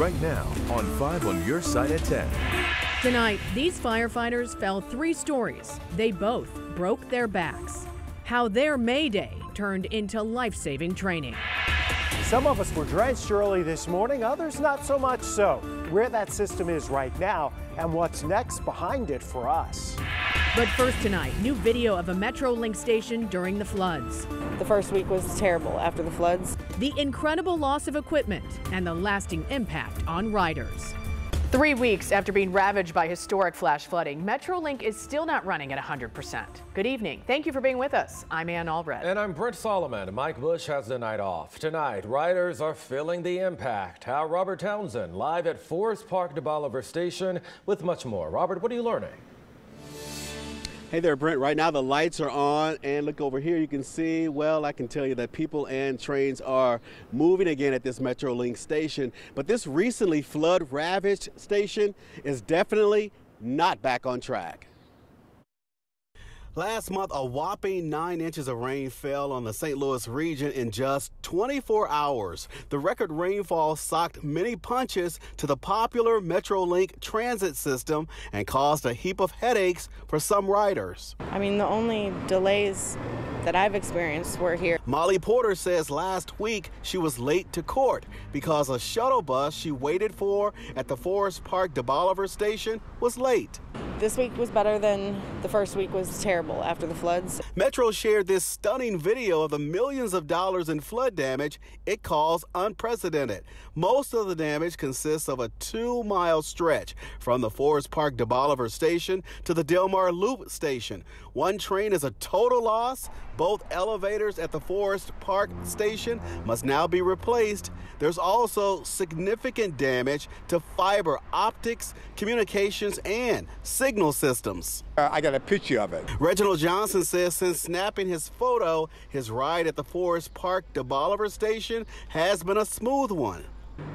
right now on 5 on your side at 10. Tonight, these firefighters fell 3 stories. They both broke their backs. How their May Day turned into life-saving training. Some of us were drenched early this morning, others not so much so. Where that system is right now and what's next behind it for us. But first tonight, new video of a Metrolink station during the floods. The first week was terrible after the floods. The incredible loss of equipment and the lasting impact on riders. 3 weeks after being ravaged by historic flash flooding, Metrolink is still not running at 100%. Good evening. Thank you for being with us. I'm Ann Allred. And I'm Brent Solomon. Mike Bush has the night off. Tonight, riders are feeling the impact. How Robert Townsend live at Forest Park de Bolivar Station with much more. Robert, what are you learning? Hey there, Brent. Right now the lights are on, and look over here. You can see, well, I can tell you that people and trains are moving again at this Metrolink station. But this recently flood-ravaged station is definitely not back on track. Last month, a whopping 9 inches of rain fell on the St. Louis region in just 24 hours. The record rainfall socked many punches to the popular Metrolink transit system and caused a heap of headaches for some riders. I mean, the only delays that I've experienced were here. Molly Porter says last week she was late to court because a shuttle bus she waited for at the Forest Park de Bolivar station was late. This week was better than the first week was terrible after the floods. Metro shared this stunning video of the millions of dollars in flood damage it calls unprecedented. Most of the damage consists of a 2-mile stretch from the Forest Park de Bolivar station to the Del Mar Loop station. One train is a total loss. Both elevators at the Forest Park station must now be replaced. There's also significant damage to fiber optics, communications, and signal systems. I got a picture of it. Reginald Johnson says since snapping his photo, his ride at the Forest Park de Bolivar station has been a smooth one.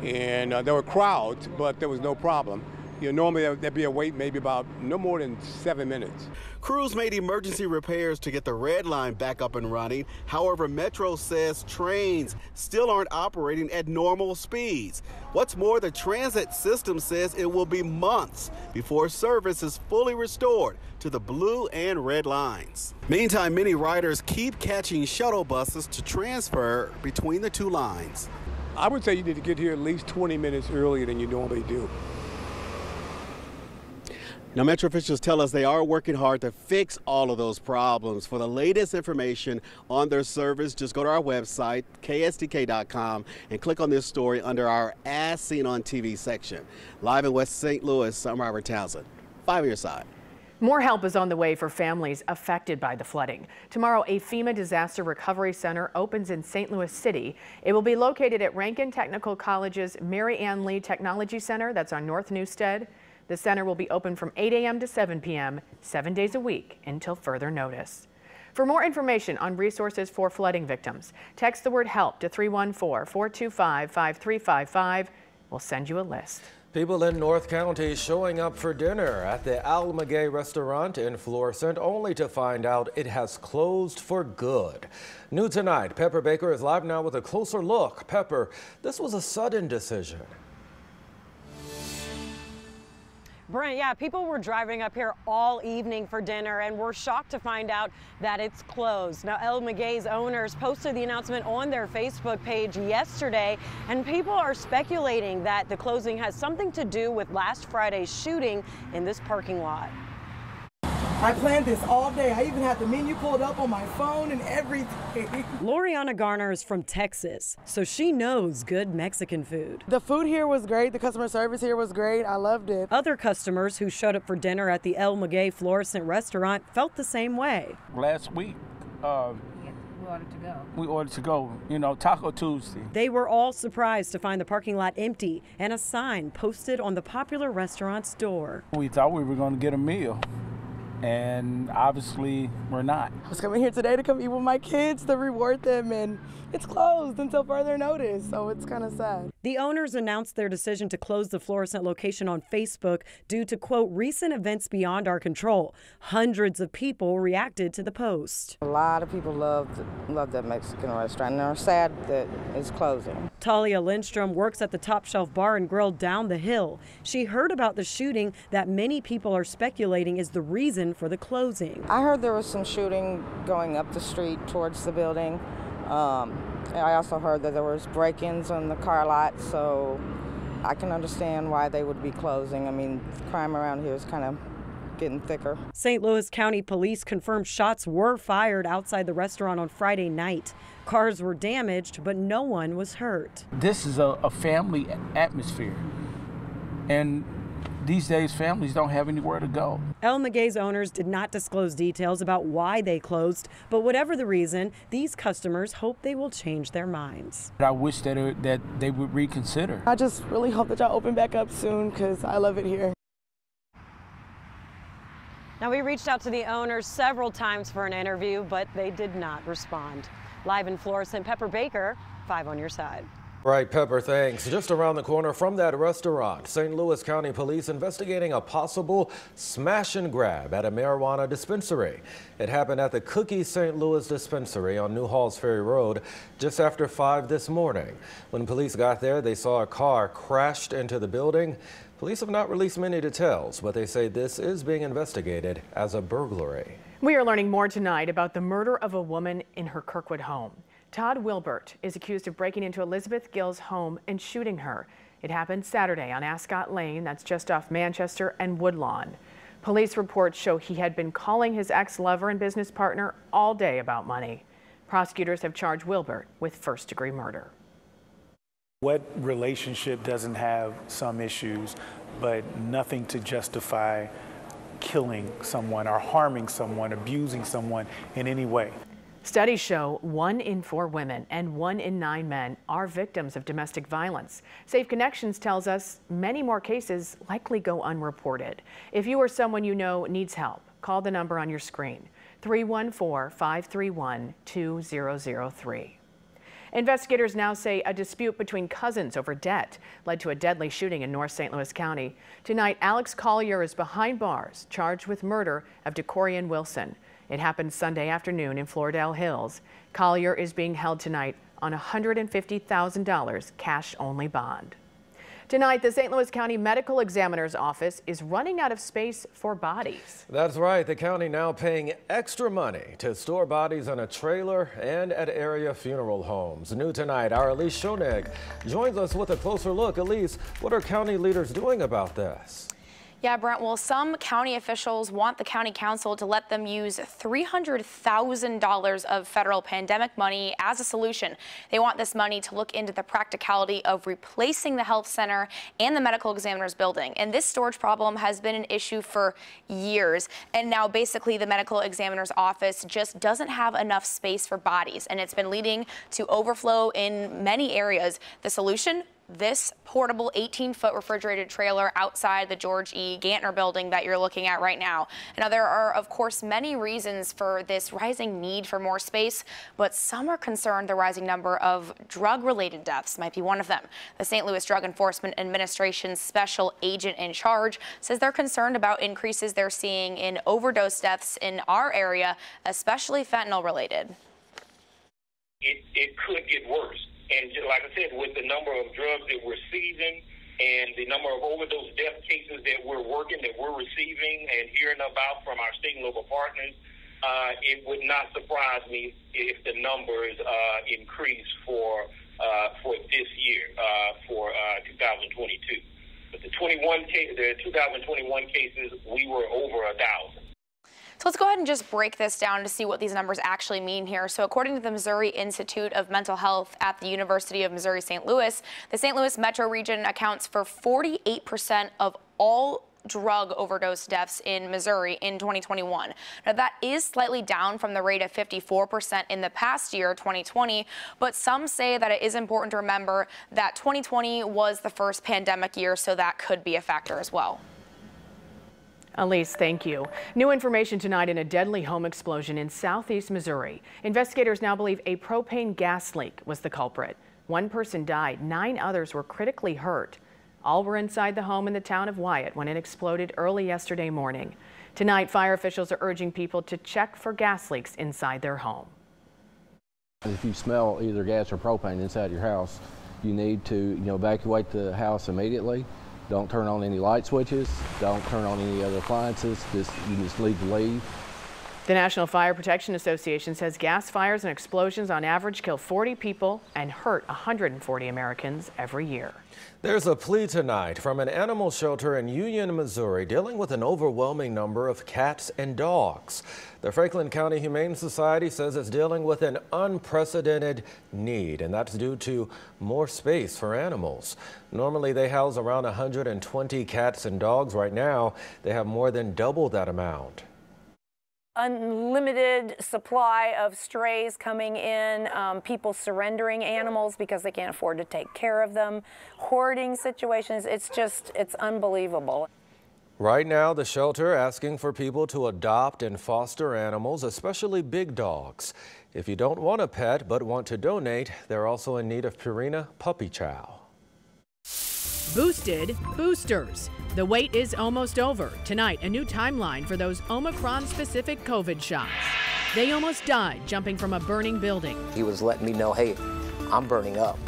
And there were crowds, but there was no problem. You know, normally there'd be a wait maybe about no more than 7 minutes. Crews made emergency repairs to get the red line back up and running. However, Metro says trains still aren't operating at normal speeds. What's more, the transit system says it will be months before service is fully restored to the blue and red lines. Meantime, many riders keep catching shuttle buses to transfer between the two lines. I would say you need to get here at least 20 minutes earlier than you normally do. Now, Metro officials tell us they are working hard to fix all of those problems. For the latest information on their service, just go to our website, ksdk.com, and click on this story under our As Seen on TV section. Live in West St. Louis, I'm Robert Townsend. 5 on your side. More help is on the way for families affected by the flooding. Tomorrow, a FEMA Disaster Recovery Center opens in St. Louis City. It will be located at Rankin Technical College's Mary Ann Lee Technology Center, that's on North Newstead. The center will be open from 8 a.m. to 7 p.m., 7 days a week until further notice. For more information on resources for flooding victims, text the word HELP to 314-425-5355. We'll send you a list. People in North County showing up for dinner at the Maguey restaurant in Florissant only to find out it has closed for good. New tonight, Pepper Baker is live now with a closer look. Pepper, this was a sudden decision. Brent, yeah, people were driving up here all evening for dinner and were shocked to find out that it's closed. Now, El Maguey's owners posted the announcement on their Facebook page yesterday, and people are speculating that the closing has something to do with last Friday's shooting in this parking lot. I planned this all day. I even had the menu pulled up on my phone and everything. Loriana Garner is from Texas, so she knows good Mexican food. The food here was great. The customer service here was great. I loved it. Other customers who showed up for dinner at the El Maguey Florissant restaurant felt the same way. Last week, we ordered to go, you know, Taco Tuesday. They were all surprised to find the parking lot empty and a sign posted on the popular restaurant's door. We thought we were going to get a meal. and obviously we're not. I was coming here today to come eat with my kids to reward them, and it's closed until further notice, so it's kind of sad. The owners announced their decision to close the Florissant location on Facebook due to, quote, recent events beyond our control. Hundreds of people reacted to the post. A lot of people love that Mexican restaurant and are sad that it's closing. Talia Lindstrom works at the Top Shelf Bar and Grill down the hill. She heard about the shooting that many people are speculating is the reason for the closing. I heard there was some shooting going up the street towards the building. I also heard that there was break-ins on the car lot, so I can understand why they would be closing. I mean, crime around here is kind of getting thicker. St. Louis County Police confirmed shots were fired outside the restaurant on Friday night. Cars were damaged, but no one was hurt. This is a family atmosphere, and these days families don't have anywhere to go. El Maguey's owners did not disclose details about why they closed, but whatever the reason, these customers hope they will change their minds. I wish that they would reconsider. I just really hope that y'all open back up soon because I love it here. Now, we reached out to the owners several times for an interview, but they did not respond. Live in Florissant, Pepper Baker, 5 on your side. Right, Pepper, thanks. Just around the corner from that restaurant, St. Louis County Police investigating a possible smash and grab at a marijuana dispensary. It happened at the Cookie St. Louis dispensary on New Halls Ferry Road just after 5 this morning. When police got there, they saw a car crashed into the building. Police have not released many details, but they say this is being investigated as a burglary. We are learning more tonight about the murder of a woman in her Kirkwood home. Todd Wilbert is accused of breaking into Elizabeth Gill's home and shooting her. It happened Saturday on Ascot Lane, that's just off Manchester and Woodlawn. Police reports show he had been calling his ex-lover and business partner all day about money. Prosecutors have charged Wilbert with first-degree murder. What relationship doesn't have some issues, but nothing to justify killing someone or harming someone, abusing someone in any way? Studies show 1 in 4 women and 1 in 9 men are victims of domestic violence. Safe Connections tells us many more cases likely go unreported. If you or someone you know needs help, call the number on your screen, 314-531-2003. Investigators now say a dispute between cousins over debt led to a deadly shooting in North St. Louis County. Tonight, Alex Collier is behind bars, charged with murder of DeCorian Wilson. It happened Sunday afternoon in Floridale Hills. Collier is being held tonight on a $150,000 cash-only bond. Tonight, the St. Louis County Medical Examiner's Office is running out of space for bodies. That's right. The county now paying extra money to store bodies on a trailer and at area funeral homes. New tonight, our Elise Schoenig joins us with a closer look. Elise, what are county leaders doing about this? Yeah, Brent, well, some county officials want the county council to let them use $300,000 of federal pandemic money as a solution. They want this money to look into the practicality of replacing the health center and the medical examiner's building. And this storage problem has been an issue for years. And now basically the medical examiner's office just doesn't have enough space for bodies. And it's been leading to overflow in many areas. The solution? This portable 18-foot refrigerated trailer outside the George E. Gantner building that you're looking at right now. Now, there are, of course, many reasons for this rising need for more space, but some are concerned the rising number of drug-related deaths might be one of them. The St. Louis Drug Enforcement Administration's special agent in charge says they're concerned about increases they're seeing in overdose deaths in our area, especially fentanyl-related. It could get worse. And like I said, with the number of drugs that we're seizing and the number of overdose death cases that we're receiving and hearing about from our state and local partners, it would not surprise me if the numbers increase for this year, for 2022. But the 2021 cases, we were over 1,000. So let's go ahead and just break this down to see what these numbers actually mean here. So according to the Missouri Institute of Mental Health at the University of Missouri St. Louis, the St. Louis metro region accounts for 48% of all drug overdose deaths in Missouri in 2021. Now, that is slightly down from the rate of 54% in the past year, 2020, but some say that it is important to remember that 2020 was the first pandemic year, so that could be a factor as well. Elise, thank you. New information tonight in a deadly home explosion in southeast Missouri. Investigators now believe a propane gas leak was the culprit. One person died, 9 others were critically hurt. All were inside the home in the town of Wyatt when it exploded early yesterday morning. Tonight, fire officials are urging people to check for gas leaks inside their home. If you smell either gas or propane inside your house, you need to evacuate the house immediately. Don't turn on any light switches. Don't turn on any other appliances. You just need to leave. The National Fire Protection Association says gas fires and explosions on average kill 40 people and hurt 140 Americans every year. There's a plea tonight from an animal shelter in Union, Missouri, dealing with an overwhelming number of cats and dogs. The Franklin County Humane Society says it's dealing with an unprecedented need, and that's due to more space for animals. Normally, they house around 120 cats and dogs. Right now, they have more than double that amount. Unlimited supply of strays coming in, people surrendering animals because they can't afford to take care of them, hoarding situations. It's unbelievable. Right now, the shelter asking for people to adopt and foster animals, especially big dogs. If you don't want a pet but want to donate, they're also in need of Purina puppy chow. Boosted boosters. The wait is almost over. Tonight, a new timeline for those Omicron-specific COVID shots. They almost died jumping from a burning building. He was letting me know, hey, I'm burning up.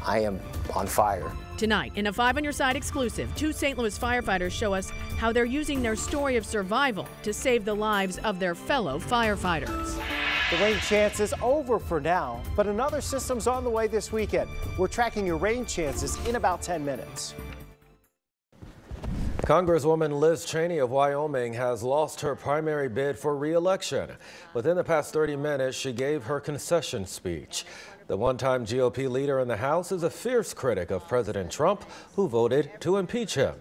I am on fire. Tonight, in a 5 on Your Side exclusive, 2 St. Louis firefighters show us how they're using their story of survival to save the lives of their fellow firefighters. The rain chance is over for now, but another system's on the way this weekend. We're tracking your rain chances in about 10 minutes. Congresswoman Liz Cheney of Wyoming has lost her primary bid for re-election. Within the past 30 minutes, she gave her concession speech. The one-time GOP leader in the House is a fierce critic of President Trump, who voted to impeach him.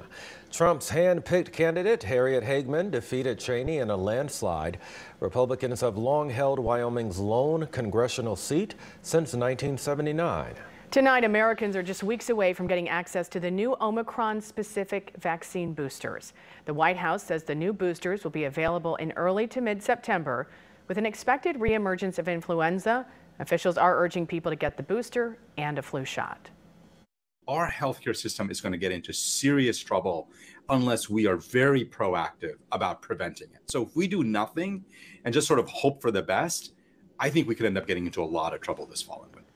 Trump's hand-picked candidate, Harriet Hageman, defeated Cheney in a landslide. Republicans have long held Wyoming's lone congressional seat since 1979. Tonight, Americans are just weeks away from getting access to the new Omicron-specific vaccine boosters. The White House says the new boosters will be available in early to mid-September. With an expected reemergence of influenza, officials are urging people to get the booster and a flu shot. Our healthcare system is going to get into serious trouble unless we are very proactive about preventing it. So if we do nothing and just sort of hope for the best, I think we could end up getting into a lot of trouble this fall and winter.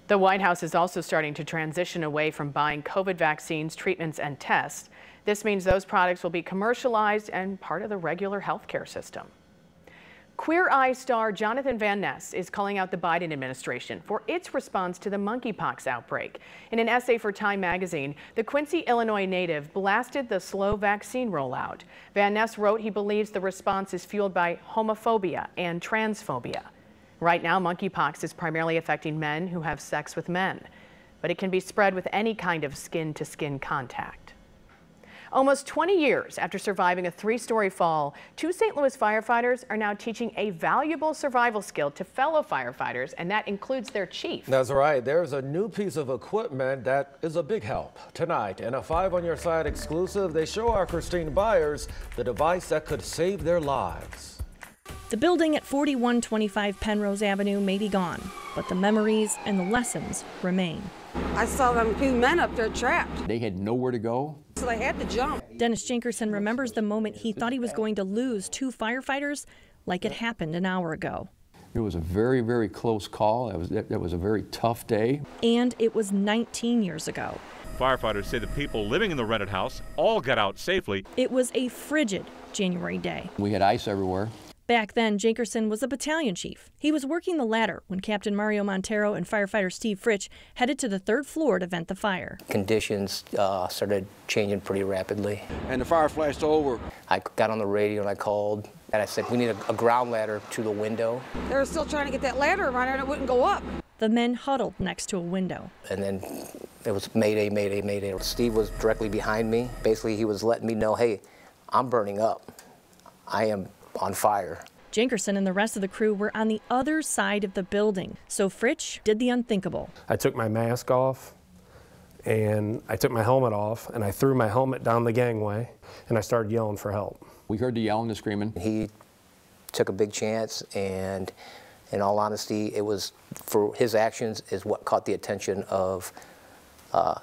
The White House is also starting to transition away from buying COVID vaccines, treatments, and tests. This means those products will be commercialized and part of the regular healthcare system. Queer Eye star Jonathan Van Ness is calling out the Biden administration for its response to the monkeypox outbreak. In an essay for Time magazine, the Quincy, Illinois native blasted the slow vaccine rollout. Van Ness wrote he believes the response is fueled by homophobia and transphobia. Right now, monkeypox is primarily affecting men who have sex with men, but it can be spread with any kind of skin-to-skin contact. Almost 20 years after surviving a 3-story fall, 2 St. Louis firefighters are now teaching a valuable survival skill to fellow firefighters, and that includes their chief. That's right. There's a new piece of equipment that is a big help. Tonight, in a 5 on Your Side exclusive, they show our Christine Byers the device that could save their lives. The building at 4125 Penrose Avenue may be gone, but the memories and the lessons remain. I saw them 2 men up there trapped. They had nowhere to go, so they had to jump. Dennis Jenkerson remembers the moment he thought he was going to lose 2 firefighters like it happened an hour ago. It was a very, very close call. That was a very tough day. And it was 19 years ago. Firefighters say the people living in the rented house all got out safely. It was a frigid January day. We had ice everywhere. Back then, Jenkerson was a battalion chief. He was working the ladder when Captain Mario Montero and firefighter Steve Fritsch headed to the 3rd floor to vent the fire. Conditions started changing pretty rapidly. And the fire flashed over. I got on the radio and I called and I said, we need a ground ladder to the window. They were still trying to get that ladder around there and it wouldn't go up. The men huddled next to a window. And then it was mayday, mayday, mayday. Steve was directly behind me. Basically, he was letting me know, hey, I'm burning up. I am on fire. Jenkerson and the rest of the crew were on the other side of the building, so Fritsch did the unthinkable. I took my mask off and I took my helmet off and I threw my helmet down the gangway and I started yelling for help. We heard the yelling and screaming. He took a big chance, and in all honesty, it was for his actions is what caught the attention of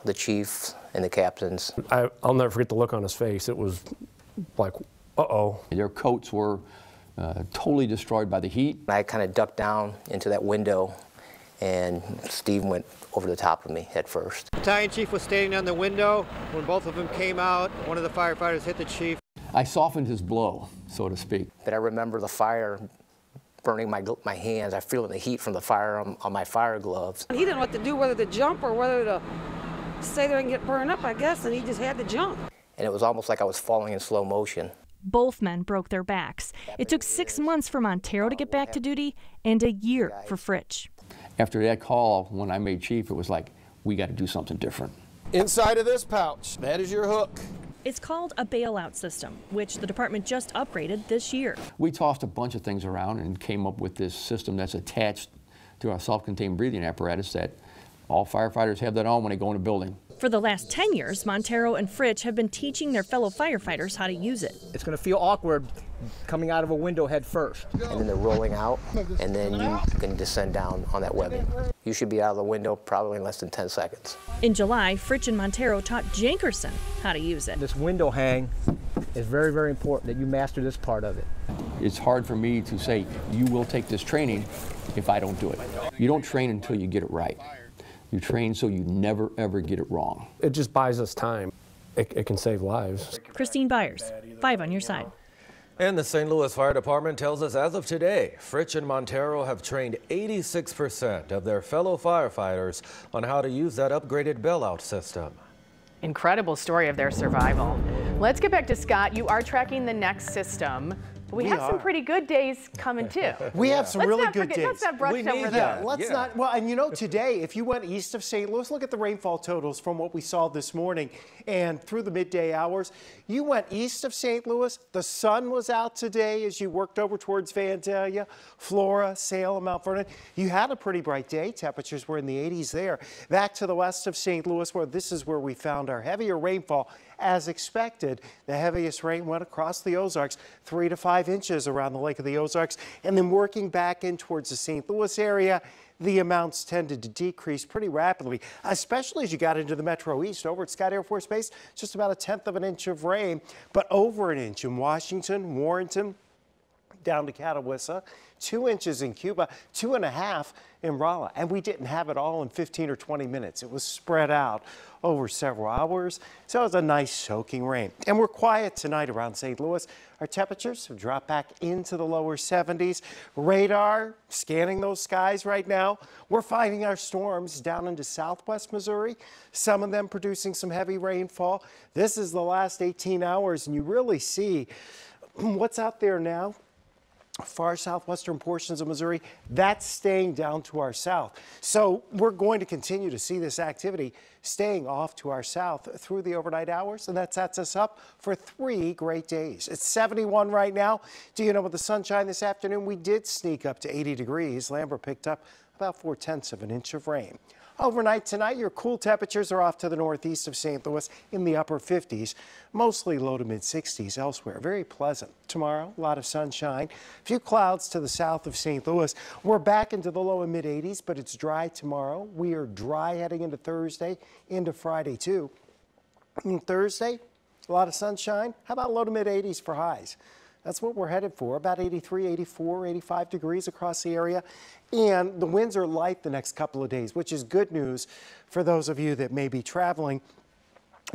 the chiefs and the captains. I'll never forget the look on his face. It was like, uh-oh. Their coats were totally destroyed by the heat. I kind of ducked down into that window, and Steve went over the top of me head first. The battalion chief was standing on the window. When both of them came out, one of the firefighters hit the chief. I softened his blow, so to speak. But I remember the fire burning my hands. I feel the heat from the fire on my fire gloves. He didn't know what to do, whether to jump or whether to stay there and get burned up, I guess, and he just had to jump. And it was almost like I was falling in slow motion. Both men broke their backs. It took 6 months for Montero to get back to duty and a year for Fritch. After that call, when I made chief, it was like, we got to do something different. Inside of this pouch, that is your hook. It's called a bailout system, which the department just upgraded this year. We tossed a bunch of things around and came up with this system that's attached to our self-contained breathing apparatus that all firefighters have that on when they go in a building. For the last 10 years, Montero and Fritch have been teaching their fellow firefighters how to use it. It's going to feel awkward coming out of a window head first. And then they're rolling out, and then you can descend down on that webbing. You should be out of the window probably in less than 10 seconds. In July, Fritch and Montero taught Jenkerson how to use it. This window hang is very, very important that you master this part of it. It's hard for me to say, you will take this training if I don't do it. You don't train until you get it right. You train so you never, ever get it wrong. It just buys us time. It can save lives. Christine Byers, 5 on your side. And the St. Louis Fire Department tells us as of today, Fritch and Montero have trained 86% of their fellow firefighters on how to use that upgraded bailout system. Incredible story of their survival. Let's get back to Scott. You are tracking the next system. We have some pretty good days coming too. We have some really good days. Let's not brush over that. Let's not. Well, and you know, today, if you went east of St. Louis, look at the rainfall totals from what we saw this morning and through the midday hours. You went east of St. Louis. The sun was out today as you worked over towards Vandalia, Flora, Salem, Mount Vernon. You had a pretty bright day. Temperatures were in the 80s there. Back to the west of St. Louis, where this is where we found our heavier rainfall. As expected, the heaviest rain went across the Ozarks, 3 to 5 inches around the Lake of the Ozarks, and then working back in towards the St. Louis area, the amounts tended to decrease pretty rapidly, especially as you got into the Metro East. Over at Scott Air Force Base, just about 1/10 of an inch of rain, but over an inch in Washington, Warrenton, down to Catawissa, 2 inches in Cuba, 2.5 in Rolla. And we didn't have it all in 15 or 20 minutes. It was spread out over several hours. So it was a nice soaking rain. And we're quiet tonight around St. Louis. Our temperatures have dropped back into the lower 70s. Radar scanning those skies right now. We're finding our storms down into southwest Missouri, some of them producing some heavy rainfall. This is the last 18 hours, and you really see what's out there now. Far southwestern portions of Missouri, that's staying down to our south. So we're going to continue to see this activity staying off to our south through the overnight hours, and that sets us up for 3 great days. It's 71 right now. Do you know, with the sunshine this afternoon, we did sneak up to 80 degrees. Lambert picked up about 4/10 of an inch of rain. Overnight tonight, your cool temperatures are off to the northeast of St. Louis in the upper 50s, mostly low to mid 60s elsewhere. Very pleasant. Tomorrow, a lot of sunshine. A few clouds to the south of St. Louis. We're back into the low and mid 80s, but it's dry tomorrow. We are dry heading into Thursday, into Friday too. And Thursday, a lot of sunshine. How about low to mid 80s for highs? That's what we're headed for, about 83, 84, 85 degrees across the area. And the winds are light the next couple of days, which is good news for those of you that may be traveling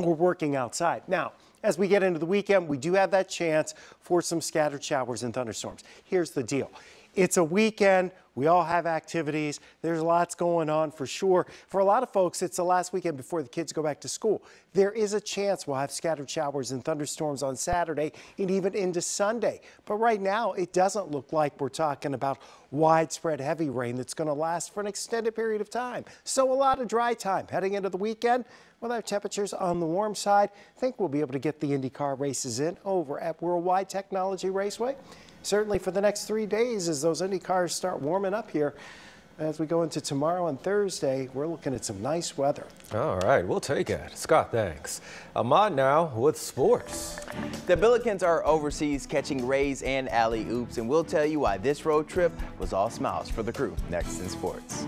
or working outside. Now, as we get into the weekend, we do have that chance for some scattered showers and thunderstorms. Here's the deal. It's a weekend. We all have activities. There's lots going on for sure. For a lot of folks, it's the last weekend before the kids go back to school. There is a chance we'll have scattered showers and thunderstorms on Saturday and even into Sunday. But right now, it doesn't look like we're talking about widespread heavy rain that's going to last for an extended period of time. So a lot of dry time heading into the weekend. With our temperatures on the warm side, I think we'll be able to get the IndyCar races in over at Worldwide Technology Raceway. Certainly for the next 3 days as those Indy cars start warming up here. As we go into tomorrow and Thursday, we're looking at some nice weather. All right, we'll take it. Scott, thanks. Ahmad now with sports. The Billikens are overseas catching rays and alley-oops, and we'll tell you why this road trip was all smiles for the crew next in sports.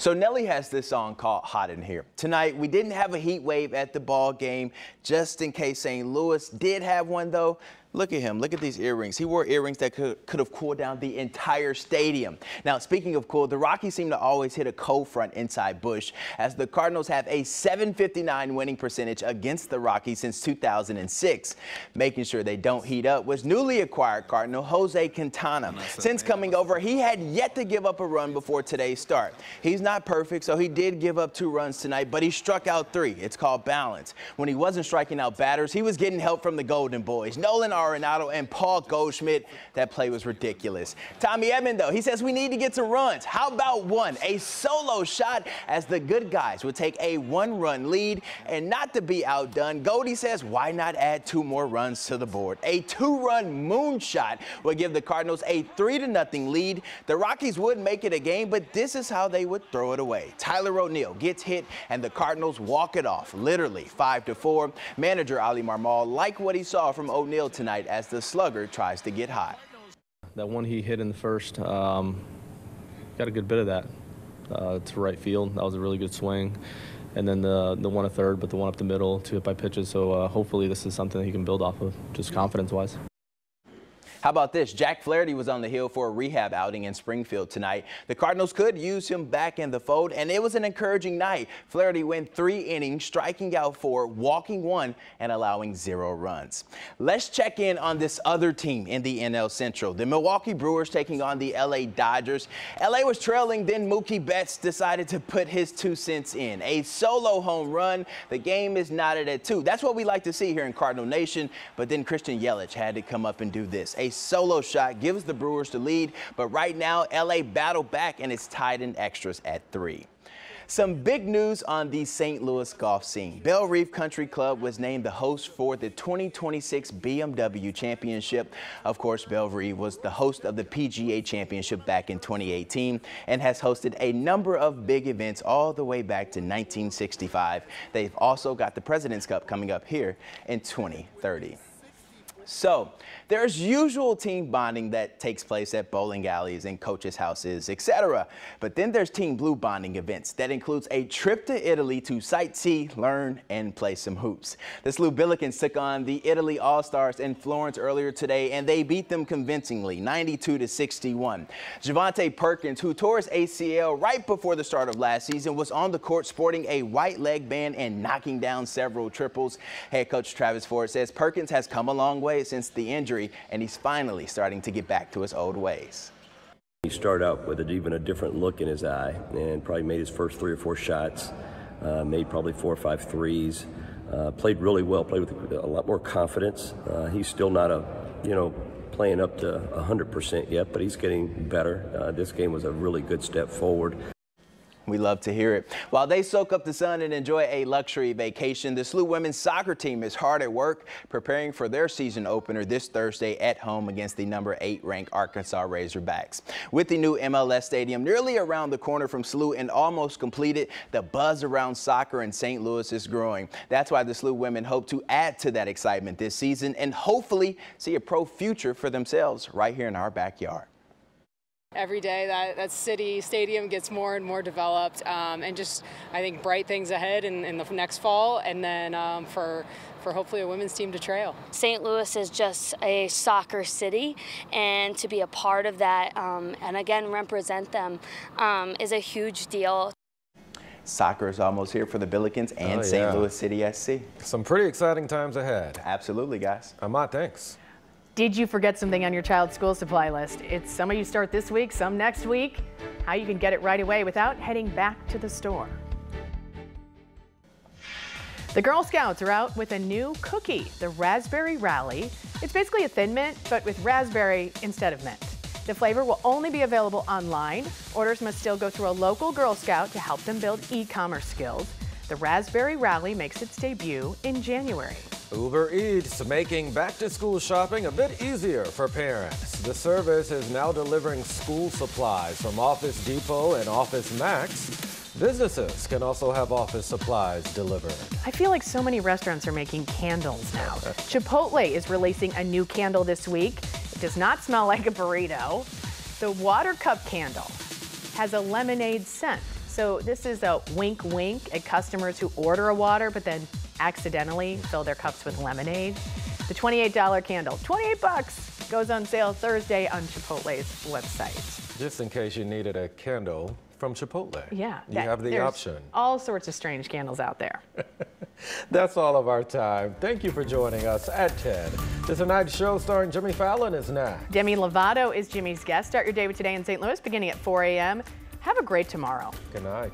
So Nelly has this song called Hot in Here. Tonight, we didn't have a heat wave at the ball game, just in case St. Louis did have one, though. Look at him. Look at these earrings. He wore earrings that could have cooled down the entire stadium. Now, speaking of cool, the Rockies seem to always hit a cold front inside Busch, as the Cardinals have a .759 winning percentage against the Rockies since 2006. Making sure they don't heat up was newly acquired Cardinal Jose Quintana. Since coming over, he had yet to give up a run before today's start. He's not perfect, so he did give up 2 runs tonight, but he struck out 3. It's called balance. When he wasn't striking out batters, he was getting help from the Golden Boys, Nolan Arenado and Paul Goldschmidt. That play was ridiculous. Tommy Edman, though, he says we need to get some runs. How about one? A solo shot as the good guys would take a 1-run lead, and not to be outdone, Goldie says why not add 2 more runs to the board? A 2-run moonshot would give the Cardinals a 3-0 lead. The Rockies would make it a game, but this is how they would throw it away. Tyler O'Neill gets hit, and the Cardinals walk it off, literally 5-4. Manager Ali Marmol liked what he saw from O'Neill tonight as the slugger tries to get hot. That one he hit in the first, got a good bit of that to right field. That was a really good swing. And then the one at third, but the one up the middle, 2 hit-by pitches. So hopefully this is something that he can build off of, just confidence-wise. How about this? Jack Flaherty was on the hill for a rehab outing in Springfield tonight. The Cardinals could use him back in the fold, and it was an encouraging night. Flaherty went 3 innings, striking out 4, walking 1, and allowing 0 runs. Let's check in on this other team in the NL Central. The Milwaukee Brewers taking on the LA Dodgers. LA was trailing, then Mookie Betts decided to put his 2 cents in. A solo home run. The game is knotted at 2. That's what we like to see here in Cardinal Nation, but then Christian Yelich had to come up and do this. A solo shot gives the Brewers the lead, but right now LA battled back and it's tied in extras at 3. Some big news on the St. Louis golf scene. Belle Reef Country Club was named the host for the 2026 BMW Championship. Of course, Belle Reef was the host of the PGA Championship back in 2018 and has hosted a number of big events all the way back to 1965. They've also got the President's Cup coming up here in 2030. So there's usual team bonding that takes place at bowling alleys and coaches' houses, etc. But then there's Team Blue bonding events that includes a trip to Italy to sightsee, learn, and play some hoops. The SLU Billikens took on the Italy All-Stars in Florence earlier today, and they beat them convincingly, 92-61. Javante Perkins, who tore his ACL right before the start of last season, was on the court sporting a white leg band and knocking down several triples. Head coach Travis Ford says Perkins has come a long way since the injury, and he's finally starting to get back to his old ways. He started out with even a different look in his eye and probably made his first 3 or 4 shots, made probably 4 or 5 threes, played really well, played with a lot more confidence. He's still not playing up to 100% yet, but he's getting better. This game was a really good step forward. We love to hear it. While they soak up the sun and enjoy a luxury vacation, the SLU women's soccer team is hard at work preparing for their season opener this Thursday at home against the number 8 ranked Arkansas Razorbacks. With the new MLS stadium nearly around the corner from SLU and almost completed, the buzz around soccer in St. Louis is growing. That's why the SLU women hope to add to that excitement this season and hopefully see a pro future for themselves right here in our backyard. Every day that city stadium gets more and more developed, and just I think bright things ahead in the next fall, and then for hopefully a women's team to trail. St. Louis is just a soccer city, and to be a part of that and again represent them is a huge deal. Soccer is almost here for the Billikens and St. Louis City SC. Some pretty exciting times ahead. Absolutely, guys. Ahmad, thanks. Did you forget something on your child's school supply list? It's some of you start this week, some next week. How you can get it right away without heading back to the store. The Girl Scouts are out with a new cookie, the Raspberry Rally. It's basically a Thin Mint, but with raspberry instead of mint. The flavor will only be available online. Orders must still go through a local Girl Scout to help them build e-commerce skills. The Raspberry Rally makes its debut in January. Uber Eats making back-to-school shopping a bit easier for parents. The service is now delivering school supplies from Office Depot and Office Max. Businesses can also have office supplies delivered. I feel like so many restaurants are making candles now. Chipotle is releasing a new candle this week. It does not smell like a burrito. The water cup candle has a lemonade scent. So this is a wink wink at customers who order a water but then accidentally fill their cups with lemonade. The $28 candle, 28 bucks, goes on sale Thursday on Chipotle's website. Just in case you needed a candle from Chipotle. Yeah. You have the option. All sorts of strange candles out there. That's all of our time. Thank you for joining us at 10. The Tonight Show starring Jimmy Fallon is next. Demi Lovato is Jimmy's guest. Start your day with Today in St. Louis beginning at 4 a.m. Have a great tomorrow. Good night.